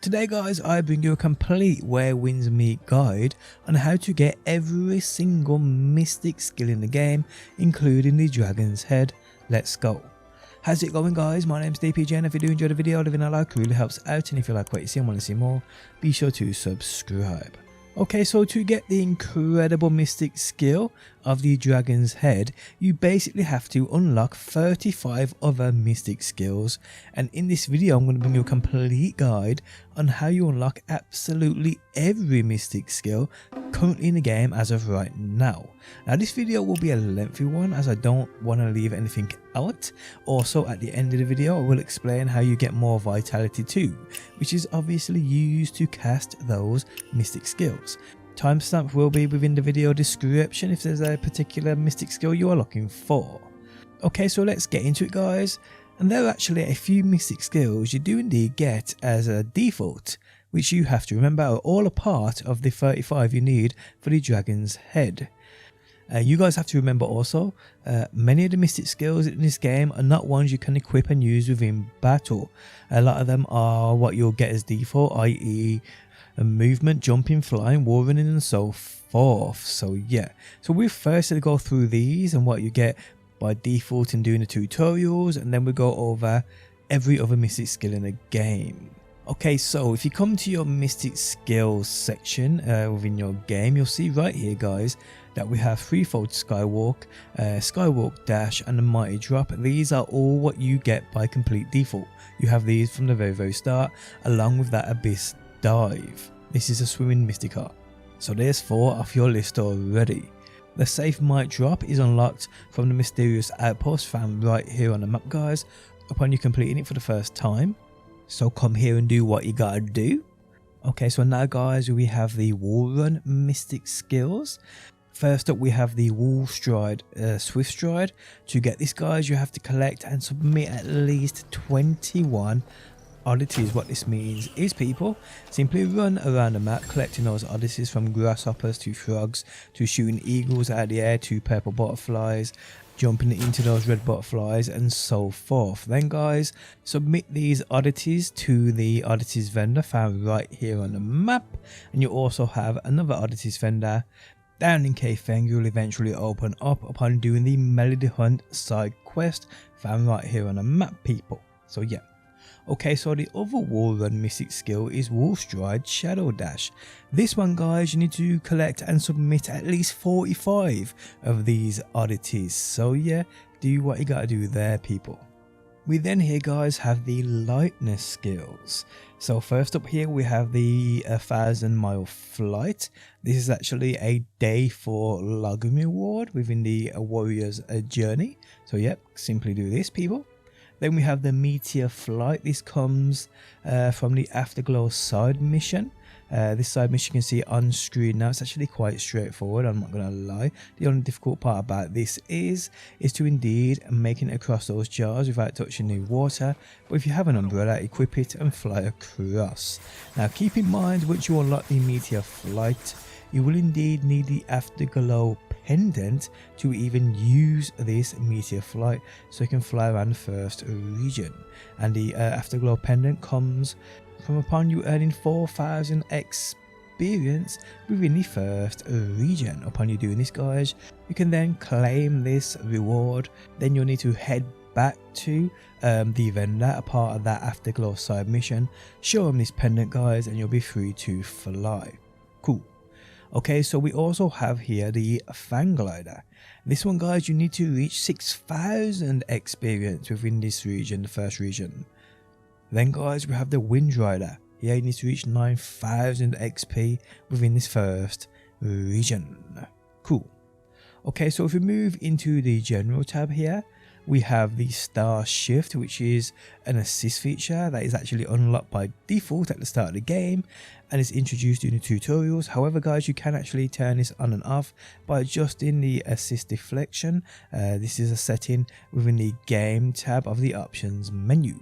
Today guys, I bring you a complete Where Winds Meet guide on how to get every single mystic skill in the game, including the Dragon's Head. Let's go. How's it going guys? My name's DPJ, and if you do enjoy the video, leaving a like really helps out, and if you like what you see and want to see more, be sure to subscribe. Okay, so to get the incredible mystic skill of the Dragon's Head, you basically have to unlock 35 other mystic skills, and in this video I'm going to bring you a complete guide on how you unlock absolutely every mystic skill currently in the game as of right now. Now this video will be a lengthy one as I don't want to leave anything out. Also at the end of the video I will explain how you get more vitality too, which is obviously used to cast those mystic skills. Timestamp will be within the video description if there's a particular mystic skill you are looking for. Okay, so let's get into it guys. And there are actually a few mystic skills you do indeed get as a default, which you have to remember are all a part of the 35 you need for the Dragon's Head. You guys have to remember also, many of the mystic skills in this game are not ones you can equip and use within battle. A lot of them are what you'll get as default, i.e. movement, jumping, flying, wall running and so forth. So yeah, so we'll first go through these and what you get by default and doing the tutorials, and then we'll go over every other mystic skill in the game. Okay, so if you come to your mystic skills section within your game, you'll see right here guys that we have Threefold Skywalk, Skywalk Dash and the Mighty Drop. These are all what you get by complete default. You have these from the very start, along with that Abyss Dive. This is a swimming mystic art. So there's 4 off your list already. The safe Might Drop is unlocked from the mysterious outpost found right here on the map guys, upon you completing it for the first time. So come here and do what you gotta do. Okay, so now guys we have the wall run mystic skills. First up we have the Wallstride, Swiftstride. To get this guys you have to collect and submit at least 21 oddities. What this means is people simply run around the map collecting those oddities, from grasshoppers to frogs to shooting eagles out of the air to purple butterflies, jumping into those red butterflies and so forth. Then guys submit these oddities to the oddities vendor found right here on the map, and you also have another oddities vendor down in Cave Feng you'll eventually open up upon doing the Melody Hunt side quest found right here on the map people. So yeah. Okay, so the other wall run mystic skill is Wallstride Shadowdash. This one guys you need to collect and submit at least 45 of these oddities. So yeah, do what you gotta do there people. We then here guys have the lightness skills. So first up here we have the 1,000-mile flight. This is actually a day 4 login reward within the warrior's journey. So yep, simply do this people. Then we have the Meteor flight. This comes from the Afterglow side mission. This side mission you can see on screen now. It's actually quite straightforward, I'm not gonna lie. The only difficult part about this is to indeed making it across those jars without touching the water. But if you have an umbrella, equip it and fly across. Now keep in mind, once you unlock the Meteor flight, you will indeed need the Afterglow pendant to even use this Meteor flight, so you can fly around the first region. And the Afterglow pendant comes from upon you earning 4,000 experience within the first region. Upon you doing this guys, you can then claim this reward. Then you'll need to head back to the vendor, a part of that Afterglow side mission, show them this pendant guys, and you'll be free to fly. Cool. Okay, so we also have here the Fang Glider. This one guys you need to reach 6,000 experience within this region, the first region. Then guys we have the Wind Rider. Here you need to reach 9,000 XP within this first region. Cool. Okay, so if we move into the general tab here, we have the Starshift, which is an assist feature that is actually unlocked by default at the start of the game and is introduced in the tutorials. However guys, you can actually turn this on and off by adjusting the assist deflection. This is a setting within the game tab of the options menu.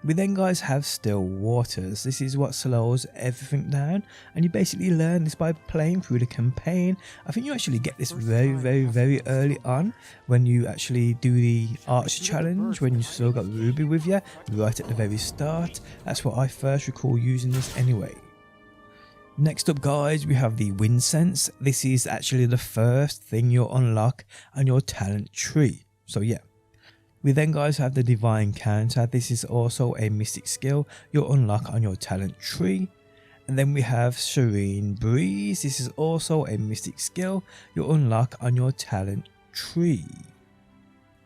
We then guys have Still Waters. This is what slows everything down, and you basically learn this by playing through the campaign. I think you actually get this very early on when you actually do the Archer challenge, when you still got Ruby with you right at the very start. That's what I first recall using this anyway. Next up guys, we have the Wind Sense. This is actually the first thing you'll unlock on your talent tree, so yeah. We then guys have the Divine Counter. This is also a mystic skill you'll unlock on your talent tree. And then we have Serene Breeze. This is also a mystic skill you'll unlock on your talent tree.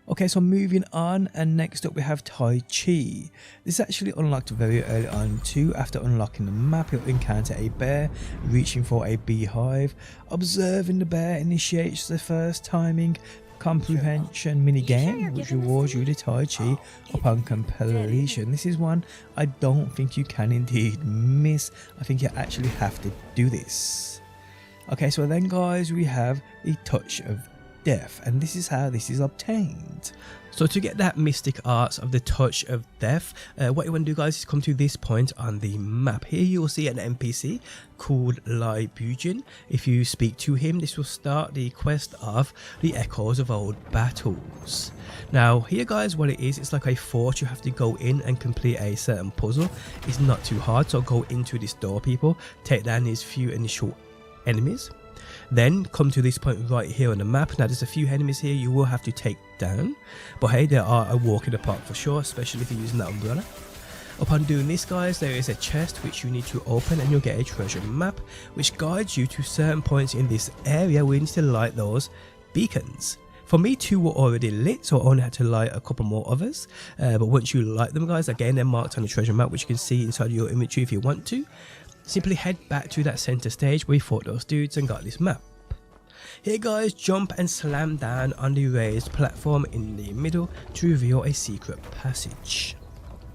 Okay, so moving on, and next up we have Tai Chi. This is actually unlocked very early on too. After unlocking the map, you'll encounter a bear reaching for a beehive. Observing the bear initiates the first timing comprehension minigame, which rewards you the Tai Chi upon completion. This is one I don't think you can indeed miss. I think you actually have to do this. Okay, so then guys, we have the Touch of Death, and this is how this is obtained. So to get that mystic arts of the Touch of Death, what you want to do guys is come to this point on the map. Here you will see an NPC called Libugian. If you speak to him, this will start the quest of the Echoes of Old Battles. Now here guys, what it is, it's like a fort. You have to go in and complete a certain puzzle. It's not too hard, so go into this door people, take down these few initial enemies. Then come to this point right here on the map. Now there's a few enemies here you will have to take down, but hey, they are a walk in the park for sure, especially if you're using that umbrella. Upon doing this guys, there is a chest which you need to open, and you'll get a treasure map which guides you to certain points in this area where you need to light those beacons. For me, 2 were already lit, so I only had to light a couple more others, but once you light them guys, again they're marked on the treasure map, which you can see inside your inventory if you want to. Simply head back to that center stage where you fought those dudes and got this map. Here guys, jump and slam down on the raised platform in the middle to reveal a secret passage.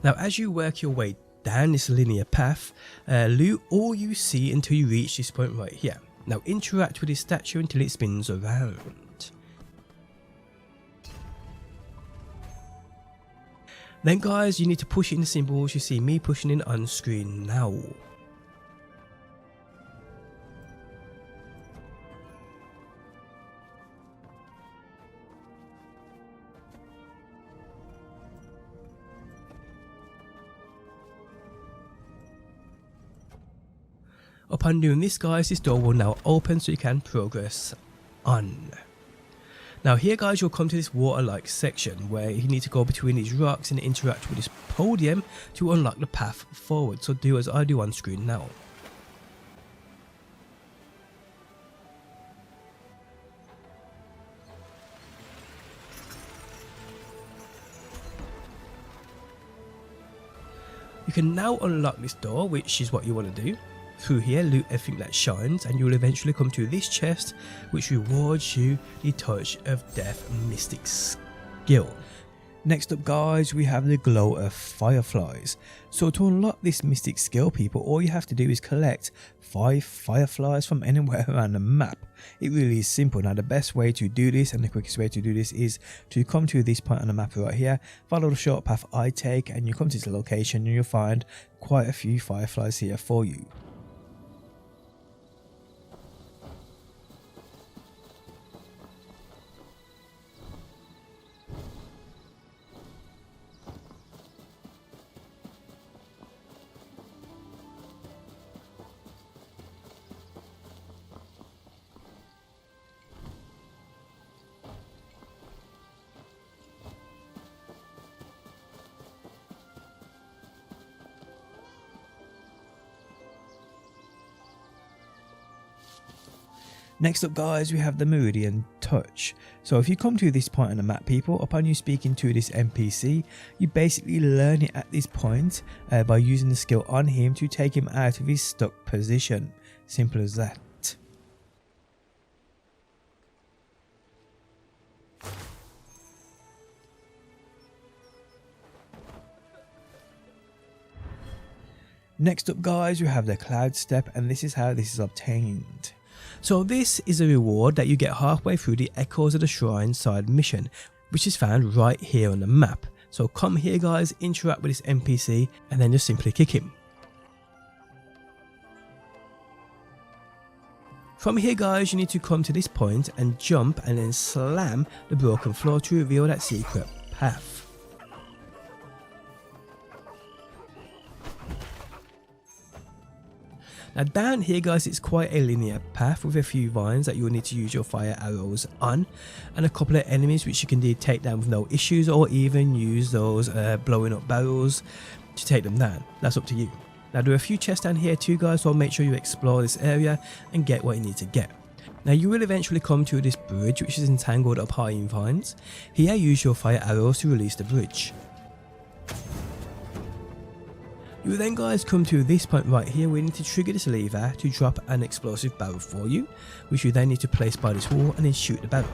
Now as you work your way down this linear path, loot all you see until you reach this point right here. Now interact with this statue until it spins around. Then guys, you need to push in the symbols. You see me pushing in on screen now. Upon doing this guys, this door will now open so you can progress on. Now here guys, you'll come to this water-like section where you need to go between these rocks and interact with this podium to unlock the path forward. So do as I do on screen now. You can now unlock this door, which is what you want to do. Through here, loot everything that shines, and you will eventually come to this chest which rewards you the Touch of Death Mystic Skill. Next up guys, we have the Glow of Fireflies. So to unlock this mystic skill people, all you have to do is collect 5 fireflies from anywhere around the map. It really is simple. Now the best way to do this and the quickest way to do this is to come to this point on the map right here, follow the short path I take, and you come to this location and you'll find quite a few fireflies here for you. Next up guys, we have the Merdidian Touch. So if you come to this point on the map people, upon you speaking to this NPC, you basically learn it at this point by using the skill on him to take him out of his stuck position. Simple as that. Next up guys, we have the Cloud Step, and this is how this is obtained. So this is a reward that you get halfway through the Echoes of the Shrine side mission, which is found right here on the map. So come here guys, interact with this NPC and then just simply kick him. From here guys, you need to come to this point and jump and then slam the broken floor to reveal that secret path. Now down here guys, it's quite a linear path with a few vines that you'll need to use your fire arrows on, and a couple of enemies which you can indeed take down with no issues, or even use those blowing up barrels to take them down. That's up to you. Now there are a few chests down here too guys, so make sure you explore this area and get what you need to get. Now you will eventually come to this bridge which is entangled up high in vines. Here use your fire arrows to release the bridge. You will then guys come to this point right here where you need to trigger this lever to drop an explosive barrel for you, which you then need to place by this wall and then shoot the barrel.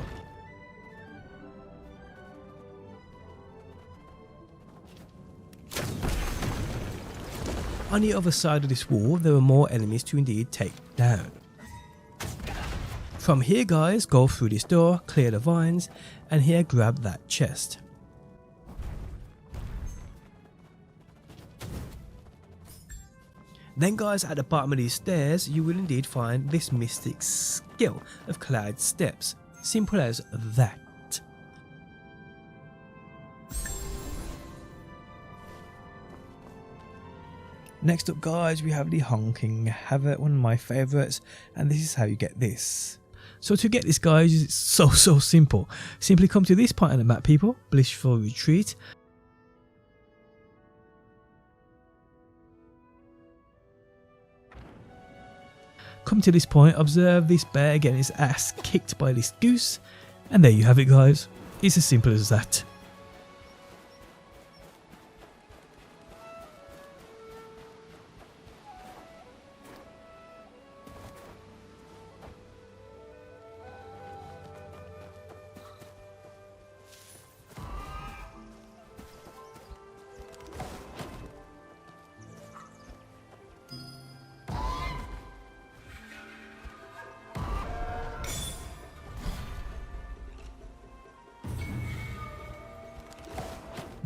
On the other side of this wall there are more enemies to indeed take down. From here guys, go through this door, clear the vines, and here grab that chest. Then guys, at the bottom of these stairs you will indeed find this mystic skill of Cloud Steps. Simple as that. Next up guys, we have the Honking Havoc, one of my favourites, and this is how you get this. So to get this guys, it's so simple. Simply come to this point on the map people, Blissful Retreat. Come to this point, observe this bear getting his ass kicked by this goose, and there you have it guys. It's as simple as that.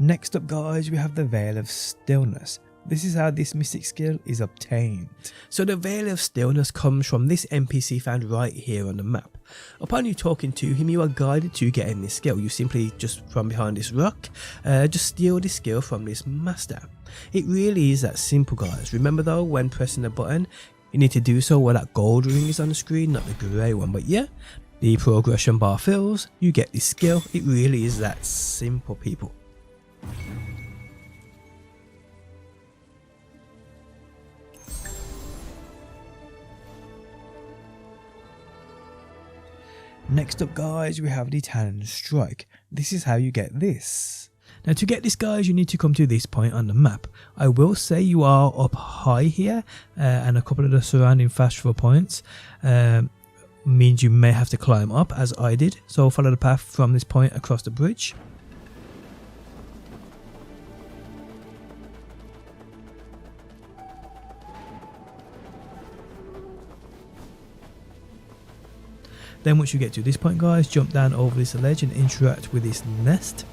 Next up guys, we have the Veil of Stillness. This is how this mystic skill is obtained. So the Veil of Stillness comes from this NPC found right here on the map. Upon you talking to him, you are guided to getting this skill. You simply, just from behind this rock, just steal this skill from this master. It really is that simple guys. Remember though, when pressing the button, you need to do so while that gold ring is on the screen, not the grey one. But yeah, the progression bar fills, you get this skill. It really is that simple people. Next up guys, we have the Talon Strike. This is how you get this. Now to get this guys, you need to come to this point on the map. I will say you are up high here, and a couple of the surrounding fast travel points means you may have to climb up as I did. So follow the path from this point across the bridge. Then once you get to this point guys, jump down over this ledge and interact with this nest.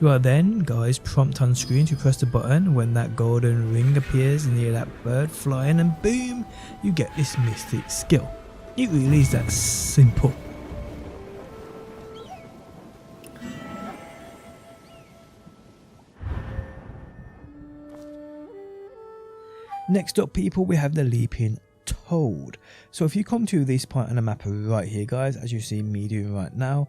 You are then guys prompt on screen to press the button when that golden ring appears near that bird flying, and boom, you get this mystic skill. It really is that simple. Next up people, we have the Leaping Toad. So if you come to this point on the map right here guys, as you see me doing right now,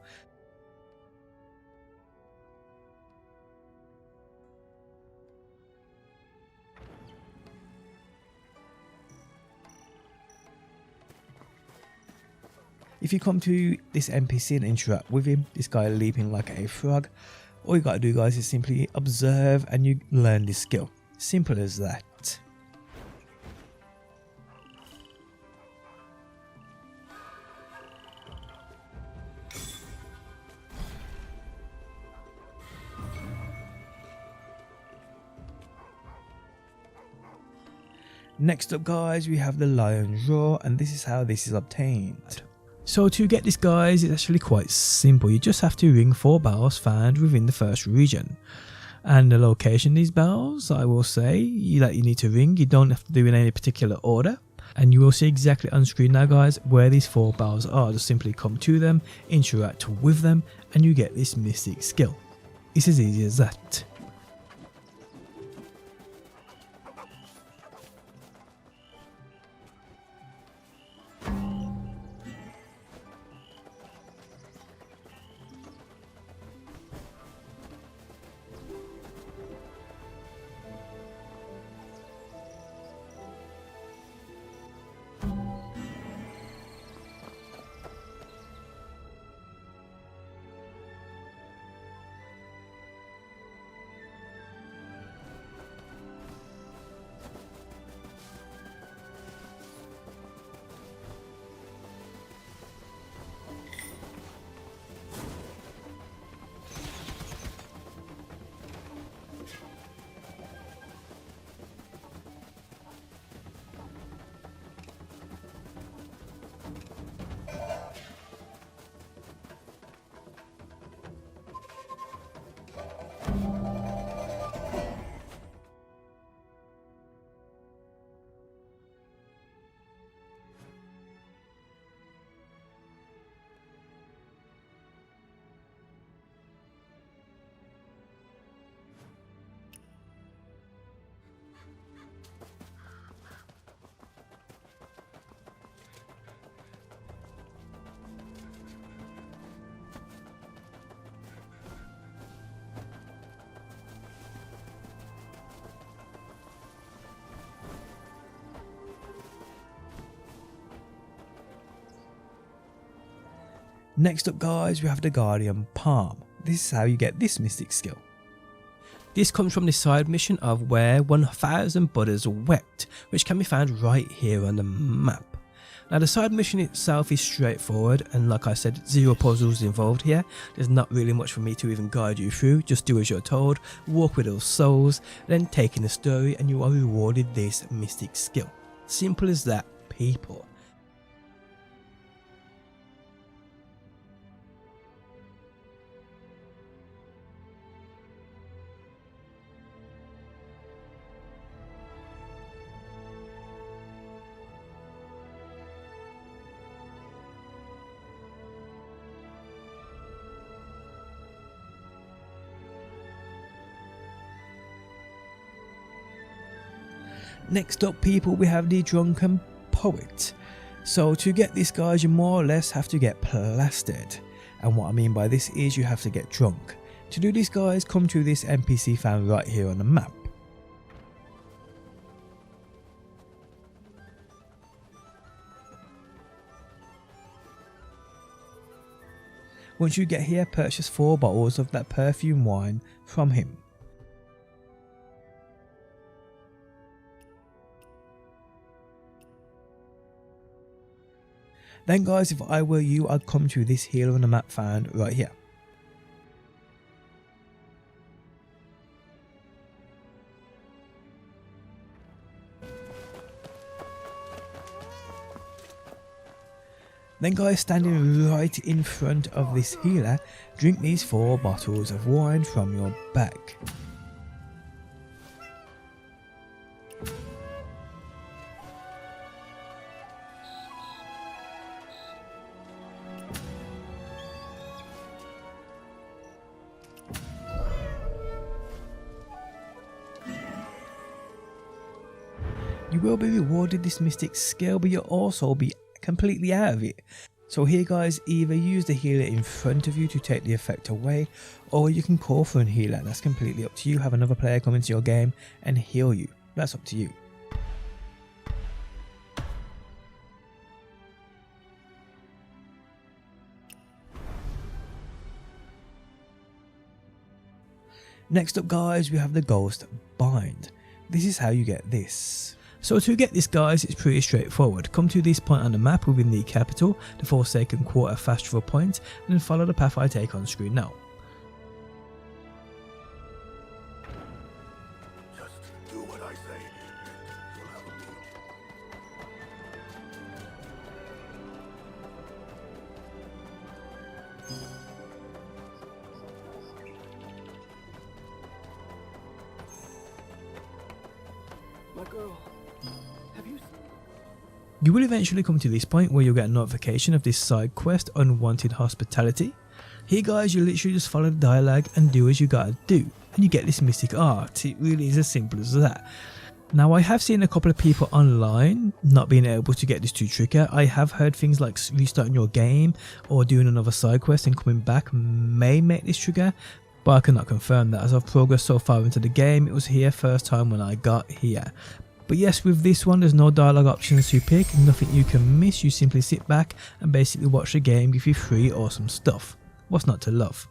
if you come to this NPC and interact with him, this guy leaping like a frog, all you gotta do guys is simply observe and you learn this skill. Simple as that. Next up guys, we have the Lion's Roar, and this is how this is obtained. So to get this guys, it's actually quite simple. You just have to ring 4 bells found within the first region. And the location of these bells, I will say that you need to ring. You don't have to do it in any particular order. And you will see exactly on screen now guys where these 4 bells are. Just simply come to them, interact with them, and you get this mystic skill. It's as easy as that. Next up guys, we have the Guardian Palm. This is how you get this mystic skill. This comes from the side mission of Where 1000 Buddhas Wept, which can be found right here on the map. Now the side mission itself is straightforward, and like I said, 0 puzzles involved here. There's not really much for me to even guide you through. Just do as you're told, walk with those souls, then take in the story, and you are rewarded this mystic skill. Simple as that, people. Next up people, we have the Drunken Poet. So to get this guys, you more or less have to get plastered. And what I mean by this is you have to get drunk. To do this guys, come to this NPC found right here on the map. Once you get here, purchase 4 bottles of that perfume wine from him. Then guys, if I were you, I'd come to this healer on the map found right here. Then guys, standing right in front of this healer, drink these 4 bottles of wine from your bag. You will be rewarded this mystic skill, but you'll also be completely out of it. So here guys, either use the healer in front of you to take the effect away, or you can call for a healer. That's completely up to you. Have another player come into your game and heal you. That's up to you. Next up guys, we have the Ghost Bind. This is how you get this. So to get this guys, it's pretty straightforward. Come to this point on the map within the capital, the Forsaken Quarter fast travel point, and then follow the path I take on screen now. Just do what I say. You'll have a You will eventually come to this point where you'll get a notification of this side quest, Unwanted Hospitality. Here guys, you literally just follow the dialogue and do as you gotta do, and you get this mystic art. It really is as simple as that. Now I have seen a couple of people online not being able to get this too trigger. I have heard things like restarting your game or doing another side quest and coming back may make this trigger, but I cannot confirm that as I've progressed so far into the game. It was here first time when I got here. But yes, with this one there's no dialogue options to pick, nothing you can miss. You simply sit back and basically watch the game give you free awesome stuff. What's not to love?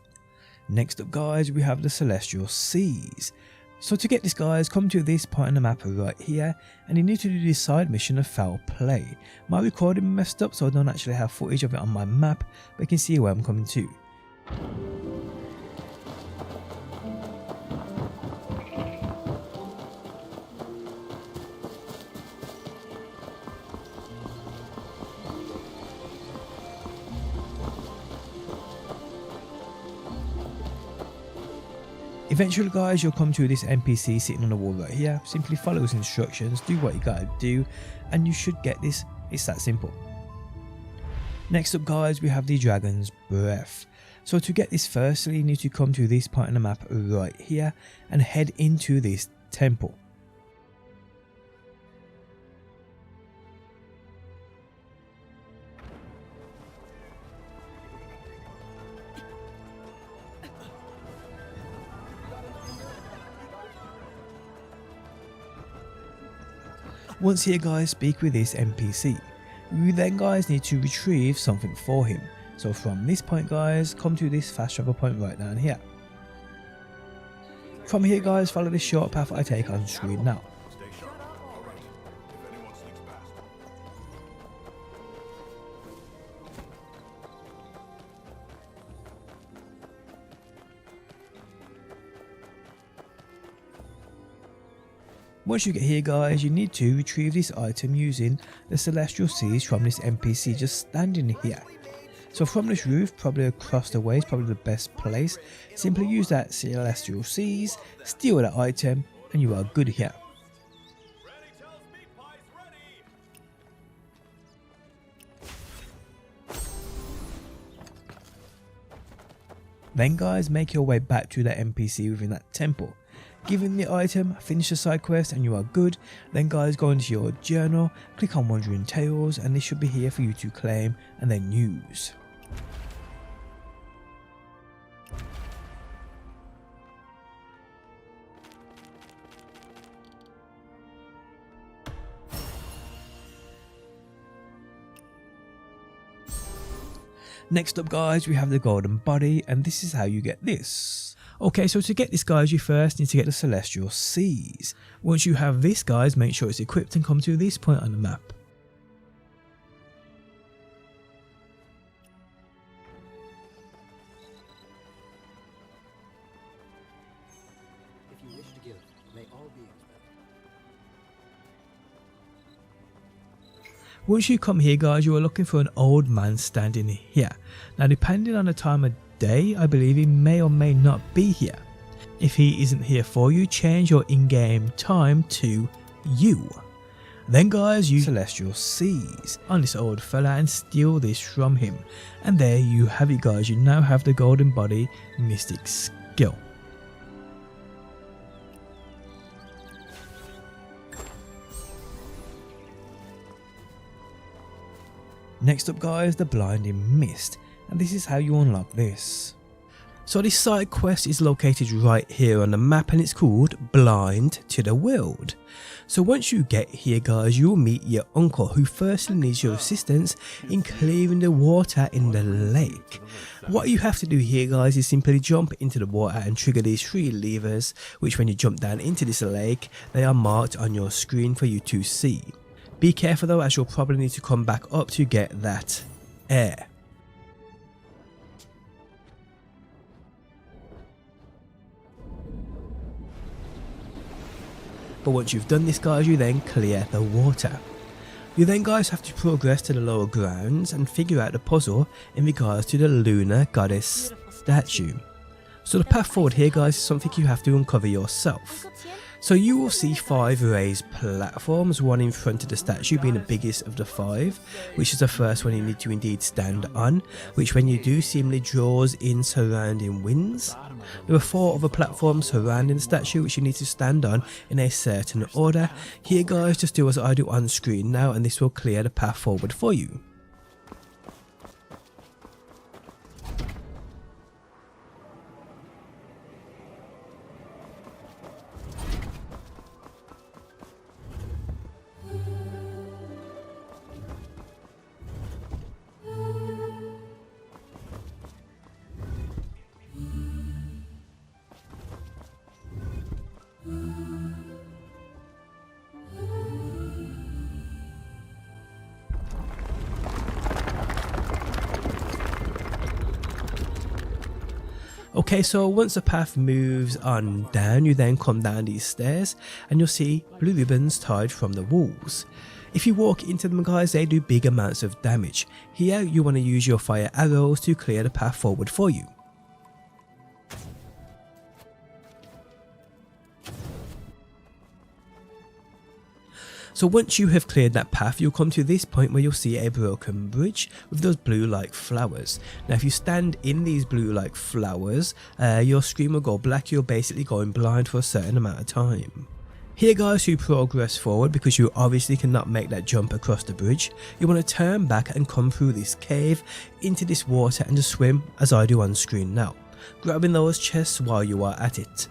Next up guys, we have the Celestial Seas. So to get this guys, come to this point on the map right here and you need to do this side mission of Foul Play. My recording messed up so I don't actually have footage of it on my map, but you can see where I'm coming to. Eventually guys, you'll come to this NPC sitting on the wall right here. Simply follow his instructions, do what you gotta do, and you should get this. It's that simple. Next up guys, we have the Dragon's Breath. So to get this, firstly you need to come to this point on the map right here and head into this temple. Once here guys, speak with this NPC. You then guys need to retrieve something for him. So from this point guys, come to this fast travel point right down here. From here guys, follow this short path I take on screen now. Once you get here guys, you need to retrieve this item using the Celestial Seas from this NPC just standing here. So from this roof, probably across the way is probably the best place. Simply use that Celestial Seas, steal that item, and you are good here. Then guys, make your way back to the NPC within that temple. Give him the item, finish the side quest and you are good. Then guys, go into your journal, click on Wandering Tales and this should be here for you to claim and then use. Next up guys, we have the golden body and this is how you get this. Okay, so to get this guys, you first need to get the Celestial Seas. Once you have this guys, make sure it's equipped and come to this point on the map. If you wish to give, may all be expected. Once you come here guys, you are looking for an old man standing here. Now depending on the time of day, I believe he may or may not be here. If he isn't here for you, change your in-game time to you. Then guys, use Celestial Seas on this old fella and steal this from him. And there you have it guys, you now have the golden body mystic skill. Next up guys, the Blinding Mist. And this is how you unlock this. So this side quest is located right here on the map and it's called Blind to the World. So once you get here guys, you'll meet your uncle who firstly needs your assistance in clearing the water in the lake. What you have to do here guys is simply jump into the water and trigger these 3 levers, which when you jump down into this lake, they are marked on your screen for you to see. Be careful though, as you'll probably need to come back up to get that air. But once you've done this guys, you then clear the water. You then guys have to progress to the lower grounds and figure out the puzzle in regards to the lunar goddess statue. So the path forward here guys is something you have to uncover yourself. So you will see 5 raised platforms, one in front of the statue being the biggest of the 5, which is the first one you need to indeed stand on, which when you do seemingly draws in surrounding winds. There are 4 other platforms surrounding the statue which you need to stand on in a certain order. Here guys, just do as I do on screen now and this will clear the path forward for you. Okay, so once the path moves on down, you then come down these stairs and you'll see blue ribbons tied from the walls. If you walk into them guys, they do big amounts of damage. Here you want to use your fire arrows to clear the path forward for you. So once you have cleared that path, you'll come to this point where you'll see a broken bridge with those blue like flowers. Now if you stand in these blue like flowers, your screen will go black. You're basically going blind for a certain amount of time. Here guys, you progress forward because you obviously cannot make that jump across the bridge. You want to turn back and come through this cave into this water and just swim as I do on screen now, grabbing those chests while you are at it.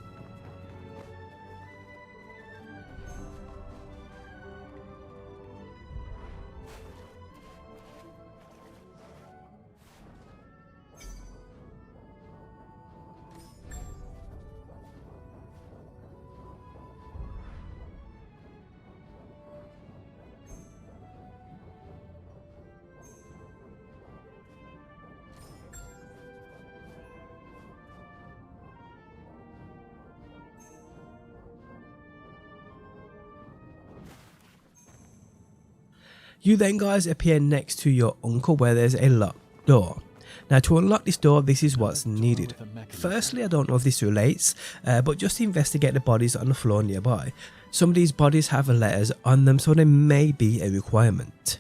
You then guys appear next to your uncle where there's a locked door. Now to unlock this door, this is what's needed. Firstly, I don't know if this relates, but just investigate the bodies on the floor nearby. Some of these bodies have letters on them, so they may be a requirement.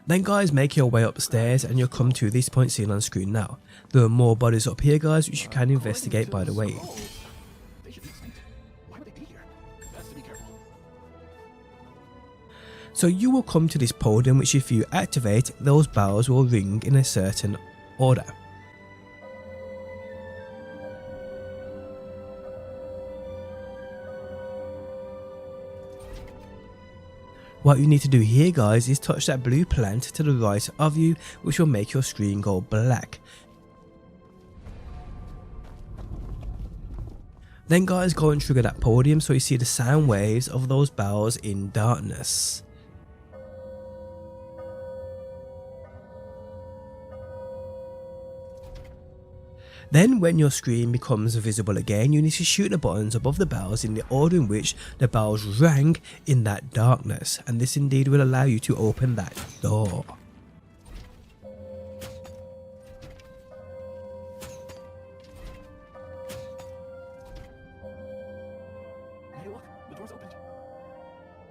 Then guys, make your way upstairs and you'll come to this point seen on screen now. There are more bodies up here guys which you can investigate by the way. So you will come to this podium which if you activate, those bells will ring in a certain order. What you need to do here guys is touch that blue plant to the right of you which will make your screen go black. Then guys, go and trigger that podium so you see the sound waves of those bells in darkness. Then when your screen becomes visible again, you need to shoot the buttons above the bells in the order in which the bells rang in that darkness, and this indeed will allow you to open that door. Hey, look, the door's open.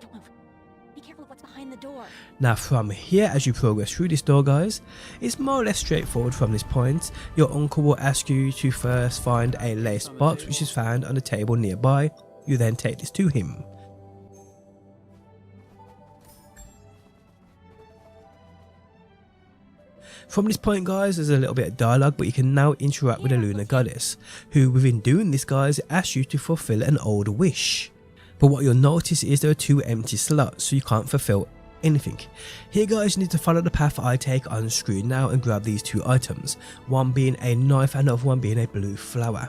Don't move. Be careful of what's behind the door. Now from here, as you progress through this door guys, it's more or less straightforward from this point. Your uncle will ask you to first find a laced box which is found on a table nearby. You then take this to him. From this point guys, there's a little bit of dialogue, but you can now interact with the lunar goddess, who within doing this guys asks you to fulfill an old wish. But what you'll notice is there are 2 empty slots, so you can't fulfill anything. Here guys, you need to follow the path I take on screen now and grab these 2 items, one being a knife and the other one being a blue flower.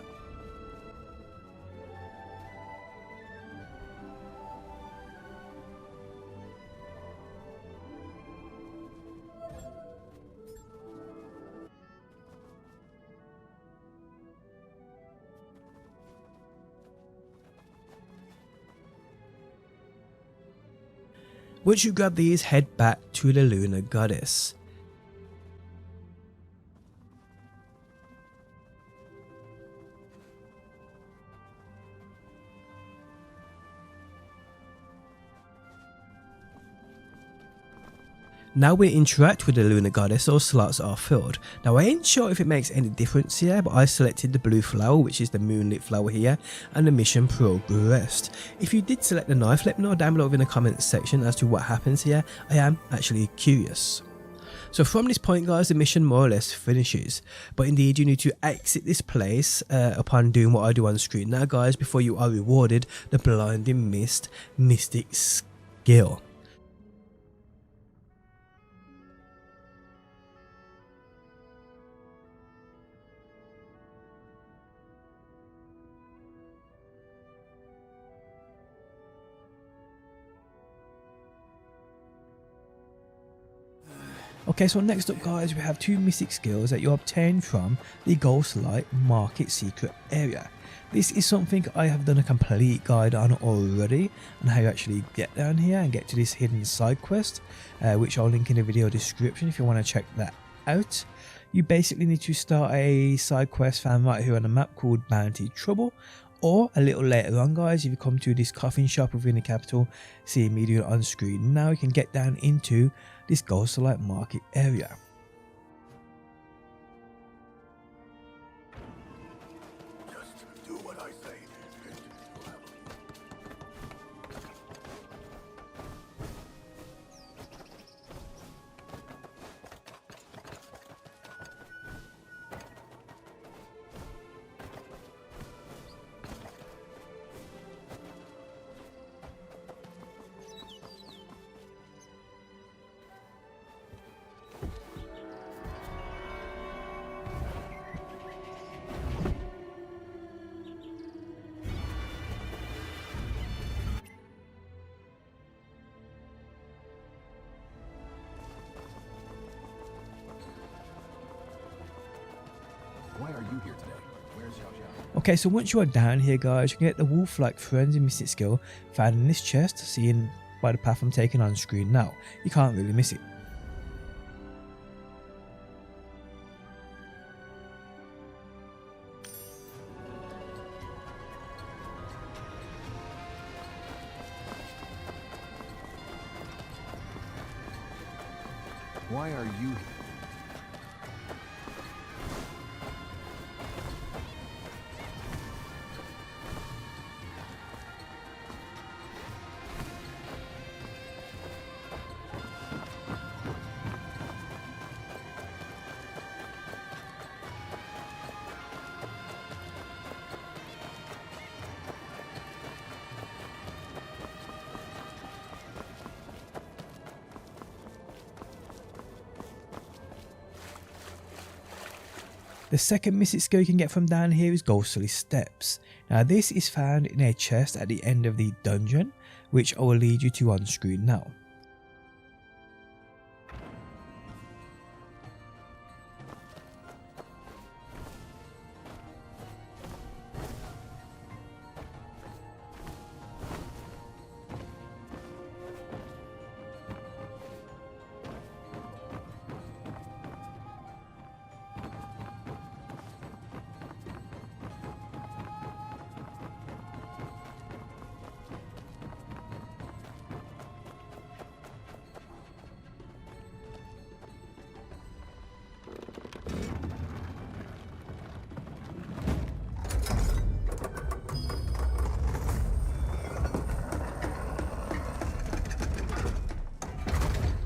Once you grab these, head back to the lunar goddess. Now we interact with the Lunar Goddess, those slots are filled. Now I ain't sure if it makes any difference here, but I selected the blue flower, which is the moonlit flower here, and the mission progressed. If you did select the knife, let me know down below in the comments section as to what happens here. I am actually curious. So from this point guys, the mission more or less finishes, but indeed you need to exit this place upon doing what I do on screen now guys, before you are rewarded the Blinding Mist Mystic Skill. Okay, so next up guys, we have 2 mystic skills that you obtain from the Ghostlight market secret area. This is something I have done a complete guide on already, on how you actually get down here and get to this hidden side quest, which I'll link in the video description if you want to check that out. You basically need to start a side quest found right here on the map called Bounty Trouble, or a little later on guys, if you come to this coffin shop within the capital, see Meteor on screen now, you can get down into this Ghostlight market area. Just do what I say. Why are you here today? Where's Yaksha? Okay, so once you are down here guys, you can get the Wolflike Forensic Mystic Skill found in this chest, seen by the path I'm taking on screen now. You can't really miss it. Why are you here? The second mystic skill you can get from down here is Ghostly Steps. Now this is found in a chest at the end of the dungeon, which I will lead you to on screen now.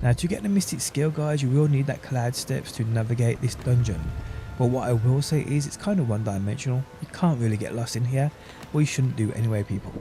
Now to get the Mystic Skill guys, you will need that Cloud Steps to navigate this dungeon. But what I will say is it's kind of one dimensional. You can't really get lost in here, but you shouldn't do anyway people.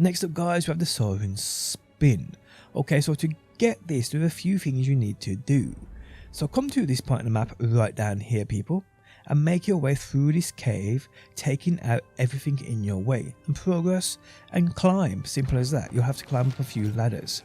Next up guys, we have the Soaring Spin. Okay, so to get this, there are a few things you need to do. So come to this point on the map right down here people, and make your way through this cave, taking out everything in your way, and progress and climb. Simple as that. You'll have to climb up a few ladders.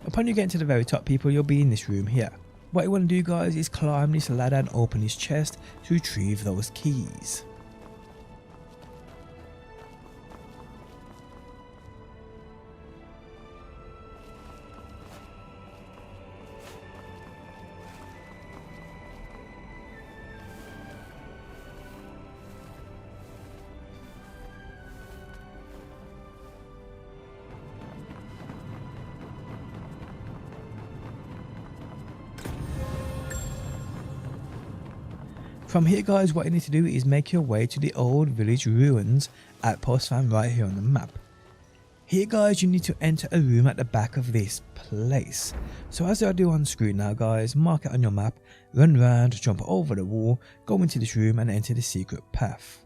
Upon you getting to the very top people, you'll be in this room here. What you want to do guys is climb this ladder and open this chest to retrieve those keys. From here guys, what you need to do is make your way to the old village ruins outpost found right here on the map. Here guys, you need to enter a room at the back of this place. So as I do on screen now guys, mark it on your map, run round, jump over the wall, go into this room and enter the secret path.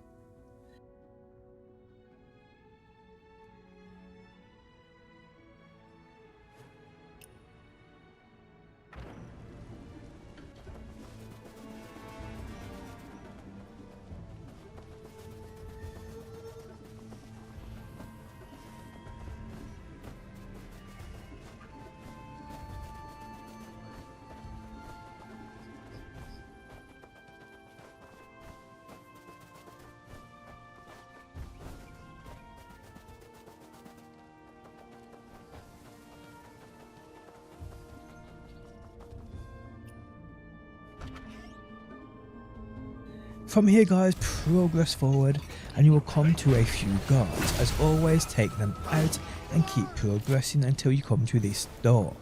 From here guys, progress forward and you will come to a few guards. As always, take them out and keep progressing until you come to this door.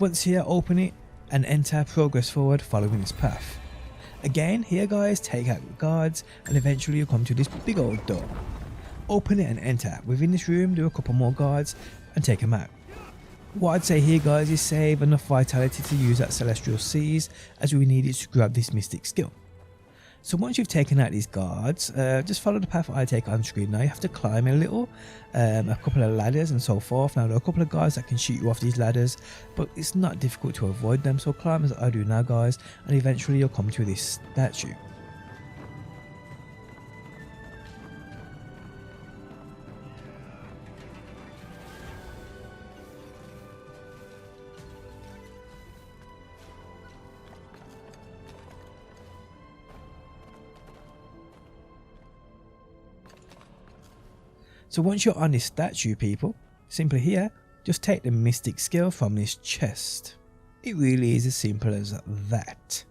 Once here, open it and enter, progress forward following this path. Again, here guys, take out the guards and eventually you'll come to this big old door. Open it and enter. Within this room, there are a couple more guards and take them out. What I'd say here guys is save enough vitality to use that Celestial Seas as we need it to grab this Mystic Skill. So once you've taken out these guards, just follow the path I take on screen. Now you have to climb a little, a couple of ladders and so forth. Now there are a couple of guys that can shoot you off these ladders, but it's not difficult to avoid them. So climb as I do now guys, and eventually you'll come to this statue. So once you're on this statue people, simply here, just take the Mystic Skill from this chest. It really is as simple as that.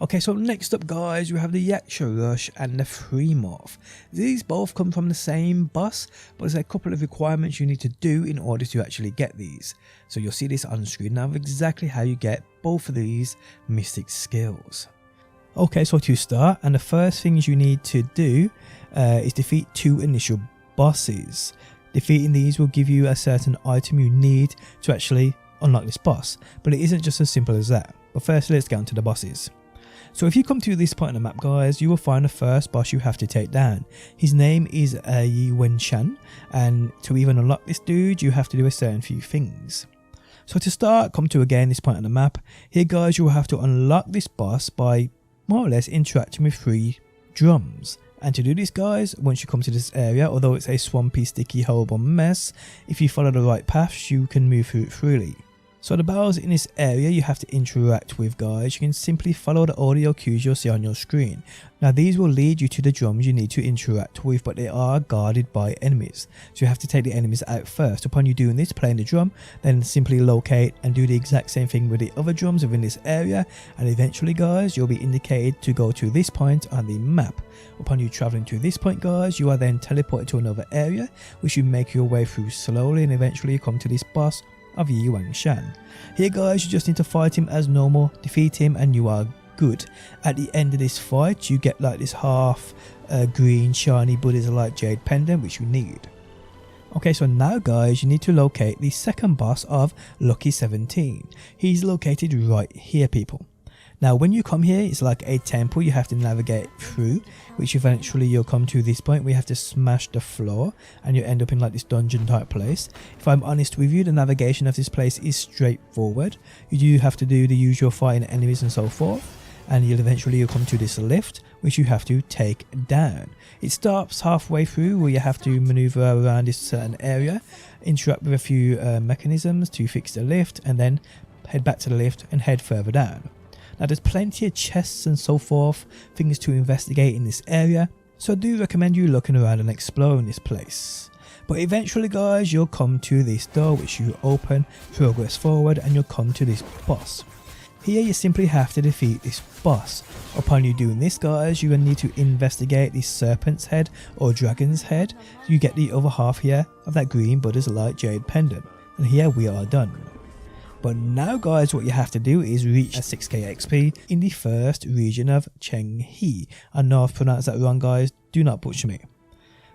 Okay, so next up guys, we have the Yaksha Rush and the Free Morph. These both come from the same boss, but there's a couple of requirements you need to do in order to actually get these. So you'll see this on screen now of exactly how you get both of these mystic skills. Okay, so to start, and the first things you need to do is defeat 2 initial bosses. Defeating these will give you a certain item you need to actually unlock this boss, but it isn't just as simple as that. But first, let's get on to the bosses. So if you come to this point on the map guys, you will find the first boss you have to take down. His name is Yi Wen-shan, and to even unlock this dude you have to do a certain few things. So to start, come to again this point on the map. Here guys, you will have to unlock this boss by more or less interacting with 3 drums. And to do this guys, once you come to this area, although it's a swampy, sticky, horrible mess, if you follow the right paths you can move through it freely. So the battles in this area you have to interact with guys, you can simply follow the audio cues you'll see on your screen. Now these will lead you to the drums you need to interact with, but they are guarded by enemies. So you have to take the enemies out first. Upon you doing this, playing the drum, then simply locate and do the exact same thing with the other drums within this area, and eventually guys you'll be indicated to go to this point on the map. Upon you travelling to this point guys, you are then teleported to another area which you make your way through slowly, and eventually you come to this boss of Yuangshan. Here guys you just need to fight him as normal, defeat him and you are good. At the end of this fight you get like this half green shiny Buddha's Light Jade pendant which you need. Okay, so now guys you need to locate the second boss of Lucky 17. He's located right here people. Now when you come here it's like a temple you have to navigate through, which eventually you'll come to this point where you have to smash the floor and you end up in like this dungeon type place. If I'm honest with you, the navigation of this place is straightforward. You do have to do the usual fighting enemies and so forth, and you'll come to this lift which you have to take down. It stops halfway through where you have to maneuver around this certain area, interact with a few mechanisms to fix the lift, and then head back to the lift and head further down. Now there's plenty of chests and so forth, things to investigate in this area, so I do recommend you looking around and exploring this place. But eventually guys you'll come to this door which you open, progress forward, and you'll come to this boss. Here you simply have to defeat this boss. Upon you doing this guys you will need to investigate the serpent's head or dragon's head. You get the other half here of that green Buddha's Light Jade pendant, and here we are done. But now guys what you have to do is reach a 6k XP in the first region of Chenghe. I know I've pronounced that wrong guys, do not butcher me.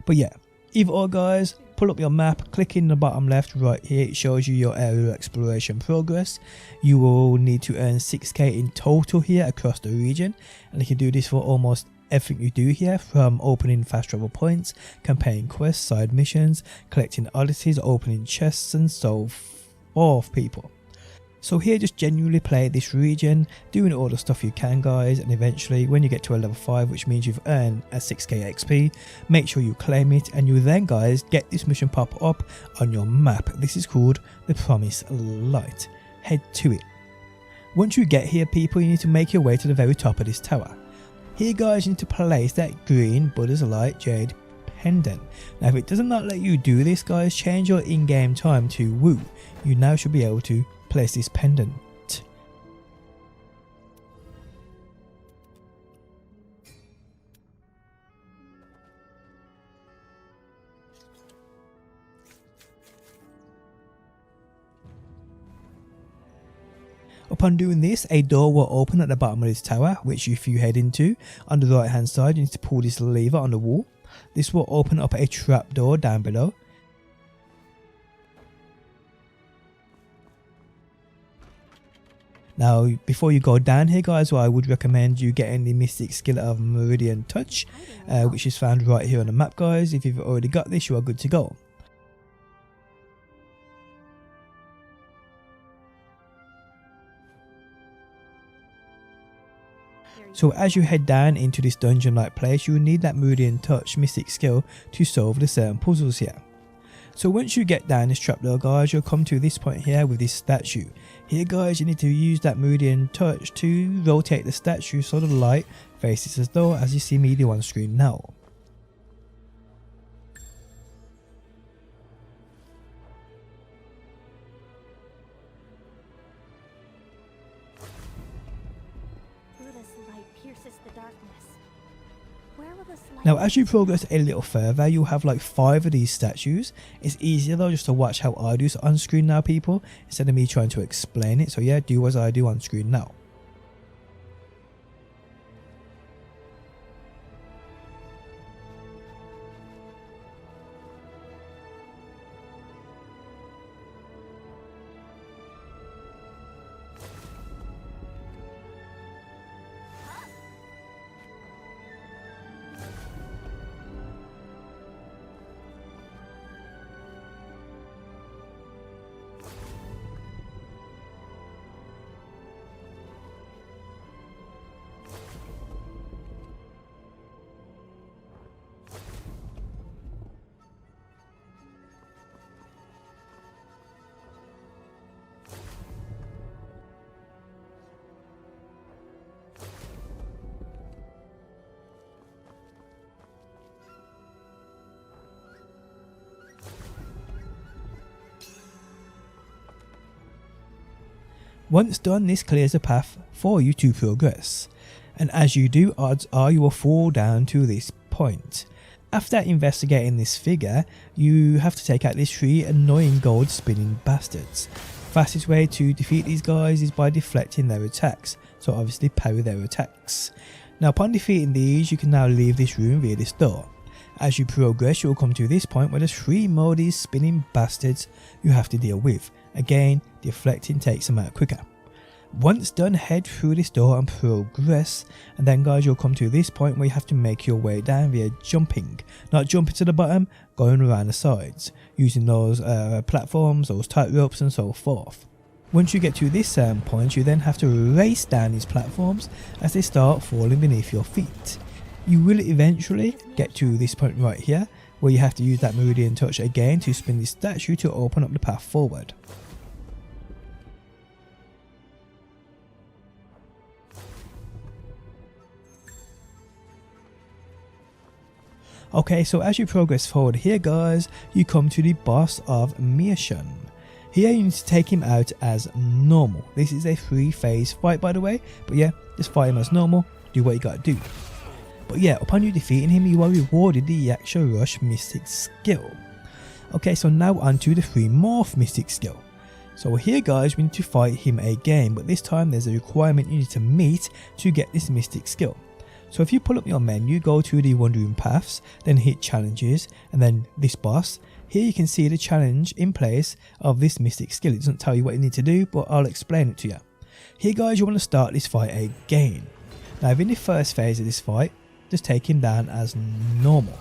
But yeah, either or guys, pull up your map, click in the bottom left right here, it shows you your area exploration progress. You will need to earn 6k in total here across the region, and you can do this for almost everything you do here, from opening fast travel points, campaign quests, side missions, collecting oddities, opening chests and so forth people. So here just genuinely play this region, doing all the stuff you can guys, and eventually when you get to a level 5, which means you've earned a 6k XP, make sure you claim it, and you then guys get this mission pop up on your map. This is called the Promised Light. Head to it. Once you get here people, you need to make your way to the very top of this tower. Here guys you need to place that green Buddha's Light Jade pendant. Now if it does not let you do this guys, change your in-game time to Wu. You now should be able to place this pendant. Upon doing this, a door will open at the bottom of this tower, which if you head into, on the right hand side you need to pull this lever on the wall. This will open up a trapdoor down below. Now before you go down here guys, I would recommend you getting the Mystic Skill of Merdidian Touch, which is found right here on the map guys. If you've already got this you are good to go. So as you head down into this dungeon like place, you will need that Merdidian Touch Mystic Skill to solve the certain puzzles here. So once you get down this trapdoor guys, you'll come to this point here with this statue. Here guys you need to use that Merdidian Touch to rotate the statue so the light faces the door, as you see me do on screen now. Now as you progress a little further, you'll have like 5 of these statues. It's easier though just to watch how I do on screen now people, instead of me trying to explain it. So yeah, do as I do on screen now. Once done, this clears a path for you to progress, and as you do, odds are you will fall down to this point. After investigating this figure, you have to take out these 3 annoying gold spinning bastards. Fastest way to defeat these guys is by deflecting their attacks, so obviously parry their attacks. Now upon defeating these, you can now leave this room via this door. As you progress, you will come to this point where there's 3 more of these spinning bastards you have to deal with. Again, deflecting takes them out quicker. Once done, head through this door and progress, and then guys, you'll come to this point where you have to make your way down via jumping. Not jumping to the bottom, going around the sides, using those platforms, those tight ropes and so forth. Once you get to this point, you then have to race down these platforms as they start falling beneath your feet. You will eventually get to this point right here, where you have to use that Merdidian touch again to spin the statue to open up the path forward. Okay, so as you progress forward here guys, you come to the boss of Meteor. Here you need to take him out as normal. This is a 3-phase fight by the way, but yeah, just fight him as normal, do what you gotta do. But yeah, upon you defeating him, you are rewarded the Yaksha Rush Mystic Skill. Okay, so now on to the 3 Morph Mystic Skill. So here guys, we need to fight him again, but this time there's a requirement you need to meet to get this Mystic Skill. So if you pull up your menu, go to the Wandering Paths, then hit Challenges, and then this boss. Here you can see the challenge in place of this Mystic Skill. It doesn't tell you what you need to do, but I'll explain it to you. Here guys, you want to start this fight again. Now in the first phase of this fight, just take him down as normal.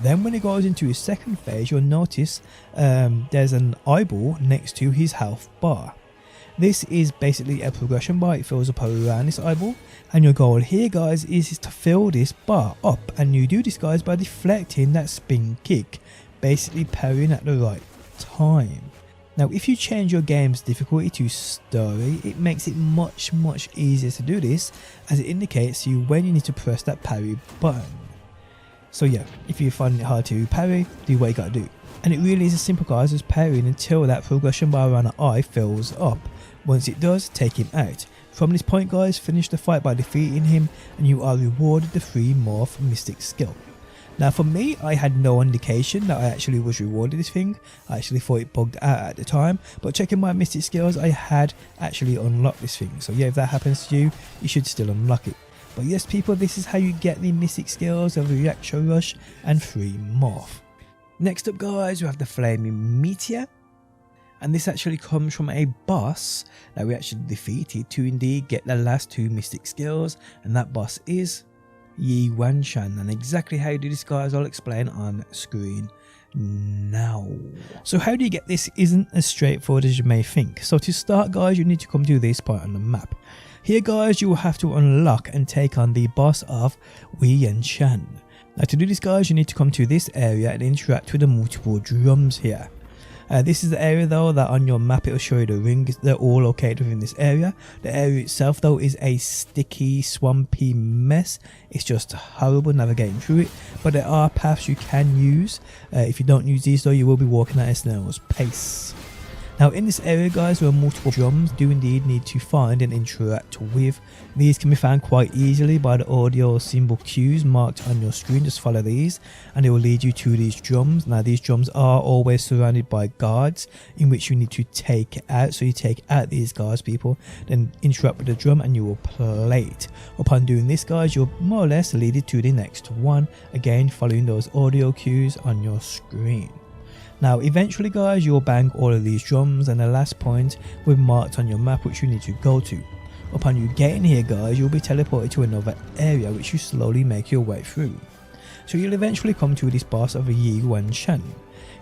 Then when he goes into his second phase, you'll notice there's an eyeball next to his health bar. This is basically a progression bar. It fills up around this eyeball, and your goal here guys is to fill this bar up, and you do this guys by deflecting that spin kick, basically parrying at the right time. Now if you change your game's difficulty to story, it makes it much easier to do this, as it indicates to you when you need to press that parry button. So yeah, if you find it hard to parry, do what you gotta do. And it really is as simple guys as parrying until that progression bar around the eye fills up. Once it does, take him out. From this point guys, finish the fight by defeating him, and you are rewarded the 3 Morph Mystic Skill. Now for me, I had no indication that I actually was rewarded this thing. I actually thought it bugged out at the time, but checking my Mystic Skills, I had actually unlocked this thing. So yeah, if that happens to you, you should still unlock it. But yes people, this is how you get the Mystic Skills of the Yaksha Rush and 3 Morph. Next up guys, we have the Flaming Meteor. And this actually comes from a boss that we actually defeated to indeed get the last 2 Mystic Skills, and that boss is Yi Wanshan. And exactly how you do this guys, I'll explain on screen now. So how do you get this isn't as straightforward as you may think. So to start guys, you need to come to this part on the map. Here guys, you will have to unlock and take on the boss of Yi Wanshan. Now to do this guys, you need to come to this area and interact with the multiple drums here. This is the area though that on your map it will show you the rings. They're all located within this area. The area itself though is a sticky, swampy mess. It's just horrible navigating through it, but there are paths you can use. If you don't use these though, you will be walking at a snail's pace. Now in this area guys, there are multiple drums do indeed need to find and interact with. These can be found quite easily by the audio symbol cues marked on your screen. Just follow these and it will lead you to these drums. Now these drums are always surrounded by guards in which you need to take out. So you take out these guards people, then interact with the drum and you will play it. Upon doing this guys, you'll more or less lead it to the next one, again following those audio cues on your screen. Now eventually guys, you'll bang all of these drums and the last point will be marked on your map which you need to go to. Upon you getting here guys, you'll be teleported to another area which you slowly make your way through. So you'll eventually come to this boss of Yi Wanshan.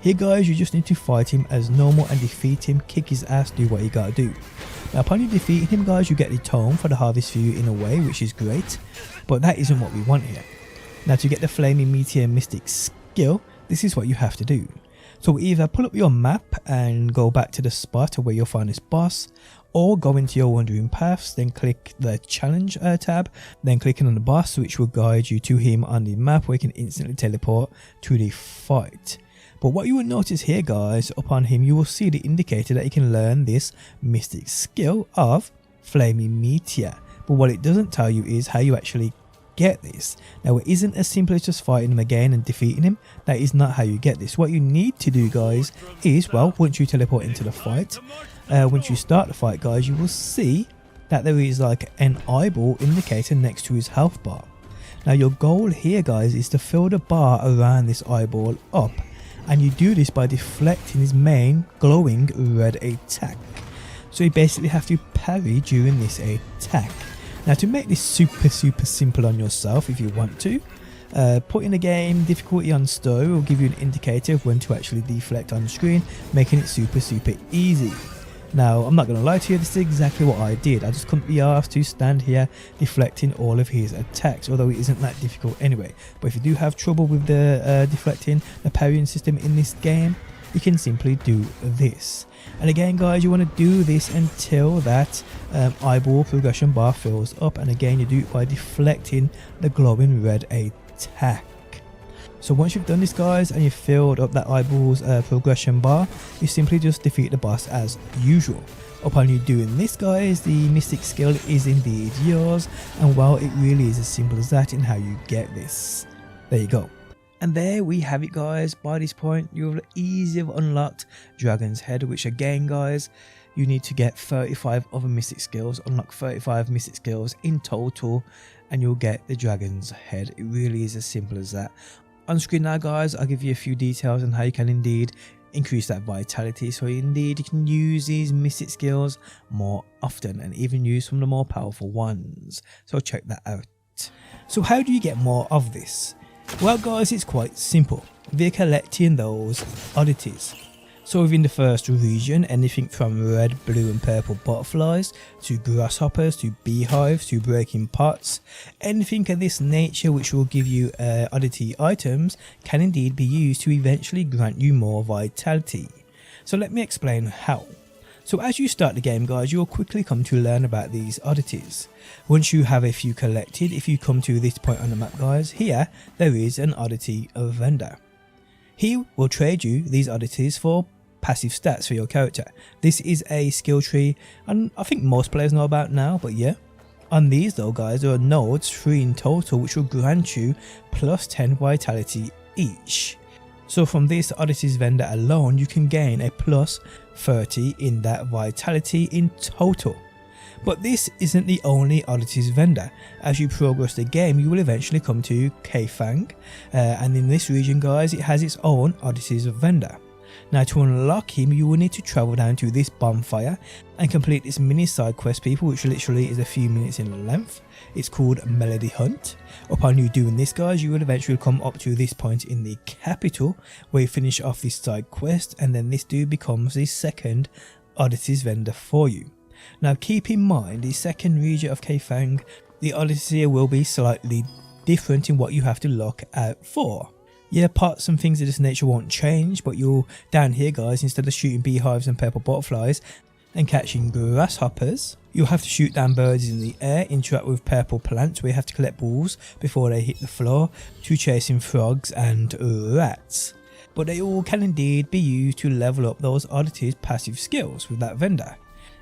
Here guys, you just need to fight him as normal and defeat him, kick his ass, do what you gotta do. Now upon you defeating him guys, you get the tome for the harvest for you in a way, which is great, but that isn't what we want here. Now to get the Flaming Meteor Mystic Skill, this is what you have to do. So either pull up your map and go back to the spot where you'll find this boss, or go into your Wandering Paths, then click the challenge tab, then clicking on the boss which will guide you to him on the map where you can instantly teleport to the fight. But what you will notice here guys, upon him you will see the indicator that you can learn this mystic skill of Flaming Meteor. But what it doesn't tell you is how you actually get this. Now it isn't as simple as just fighting him again and defeating him. That is not how you get this. What you need to do guys is, well, once you teleport into the fight, once you start the fight guys, you will see that there is like an eyeball indicator next to his health bar. Now your goal here guys is to fill the bar around this eyeball up, and you do this by deflecting his main glowing red attack. So you basically have to parry during this attack. Now to make this super simple on yourself, if you want to, put in the game difficulty on story will give you an indicator of when to actually deflect on the screen, making it super easy. Now I'm not going to lie to you, this is exactly what I did. I just couldn't be asked to stand here deflecting all of his attacks, although it isn't that difficult anyway. But if you do have trouble with the deflecting, the parrying system in this game, you can simply do this. And again guys, you want to do this until that eyeball progression bar fills up, and again you do it by deflecting the glowing red attack. So once you've done this guys and you've filled up that eyeball's progression bar, you simply just defeat the boss as usual. Upon you doing this guys, the mystic skill is indeed yours, and well, it really is as simple as that in how you get this. There you go. And there we have it guys. By this point you'll easily have unlocked Dragon's Head, which again guys, you need to get 35 other mystic skills, unlock 35 mystic skills in total, and you'll get the Dragon's Head. It really is as simple as that. On screen now guys, I'll give you a few details on how you can indeed increase that vitality, so indeed you can use these mystic skills more often and even use some of the more powerful ones. So check that out. So how do you get more of this? Well guys, it's quite simple. We're collecting those oddities. So within the first region, anything from red, blue and purple butterflies, to grasshoppers, to beehives, to breaking pots, anything of this nature which will give you oddity items can indeed be used to eventually grant you more vitality. So let me explain how. So as you start the game guys, you'll quickly come to learn about these oddities. Once you have a few collected, if you come to this point on the map guys, here there is an oddity vendor. He will trade you these oddities for passive stats for your character. This is a skill tree, and I think most players know about now, but yeah. On these though guys, there are nodes, 3 in total, which will grant you plus 10 vitality each. So from this oddities vendor alone, you can gain a plus 30 in that vitality in total. But this isn't the only oddities vendor. As you progress the game, you will eventually come to Kfang, and in this region guys, it has its own oddities vendor. Now to unlock him, you will need to travel down to this bonfire and complete this mini side quest people, which literally is a few minutes in length. It's called Melody Hunt. Upon you doing this guys, you will eventually come up to this point in the capital where you finish off this side quest, and then this dude becomes the second oddities vendor for you. Now keep in mind, the second region of Kfang, the oddity will be slightly different in what you have to look out for. Yeah, parts and things of this nature won't change, but you'll down here guys, instead of shooting beehives and purple butterflies and catching grasshoppers, you'll have to shoot down birds in the air, interact with purple plants where you have to collect balls before they hit the floor, to chasing frogs and rats. But they all can indeed be used to level up those oddities passive skills with that vendor.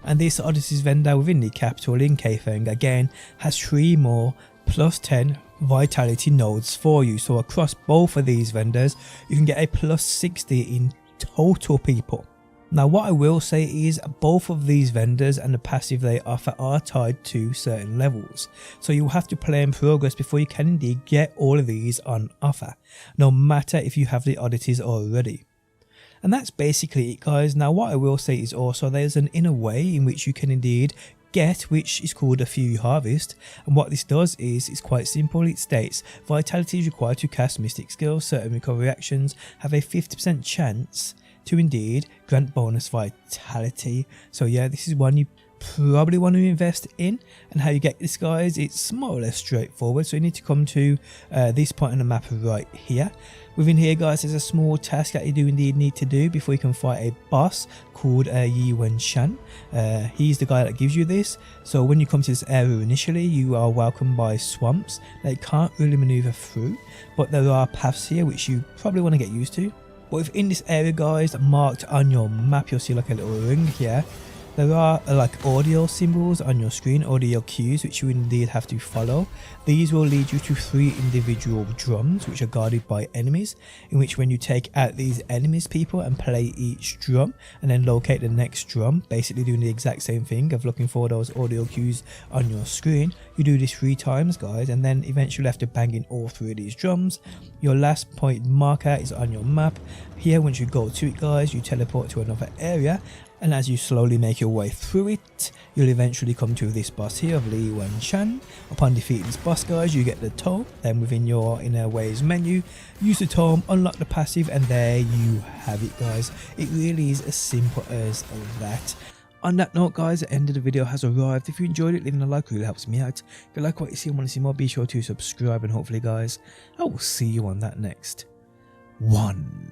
And this oddities vendor within the capital in Kfang again has 3 more plus 10 vitality nodes for you. So across both of these vendors, you can get a plus 60 in total people. Now what I will say is both of these vendors and the passive they offer are tied to certain levels. So you'll have to play in progress before you can indeed get all of these on offer, no matter if you have the oddities already. And that's basically it guys. Now what I will say is also there's an inner way in which you can indeed get, which is called a Fury Harvest, and what this does is it's quite simple. It states vitality is required to cast mystic skills. Certain recovery actions have a 50% chance to indeed grant bonus vitality. So yeah, this is one you probably want to invest in. And how you get this guys, it's more or less straightforward. So you need to come to this point on the map right here. Within here guys, there's a small task that you do indeed need to do before you can fight a boss called Yi Wen Shan. He's the guy that gives you this. So when you come to this area initially, you are welcomed by swamps that you can't really maneuver through, but there are paths here which you probably want to get used to. But within this area guys, marked on your map, you'll see like a little ring here. There are like audio symbols on your screen, audio cues, which you indeed have to follow. These will lead you to 3 individual drums which are guarded by enemies, in which when you take out these enemies people and play each drum and then locate the next drum, basically doing the exact same thing of looking for those audio cues on your screen. You do this 3 times guys, and then eventually after banging all 3 of these drums, your last point marker is on your map. Here once you go to it guys, you teleport to another area, and as you slowly make your way through it, you'll eventually come to this boss here of Li Wen-Chan. Upon defeating this boss guys, you get the tome. Then within your inner ways menu, use the tome, unlock the passive, and there you have it guys. It really is as simple as that. On that note guys, the end of the video has arrived. If you enjoyed it, leaving a like really helps me out. If you like what you see and want to see more, be sure to subscribe, and hopefully guys, I will see you on that next one.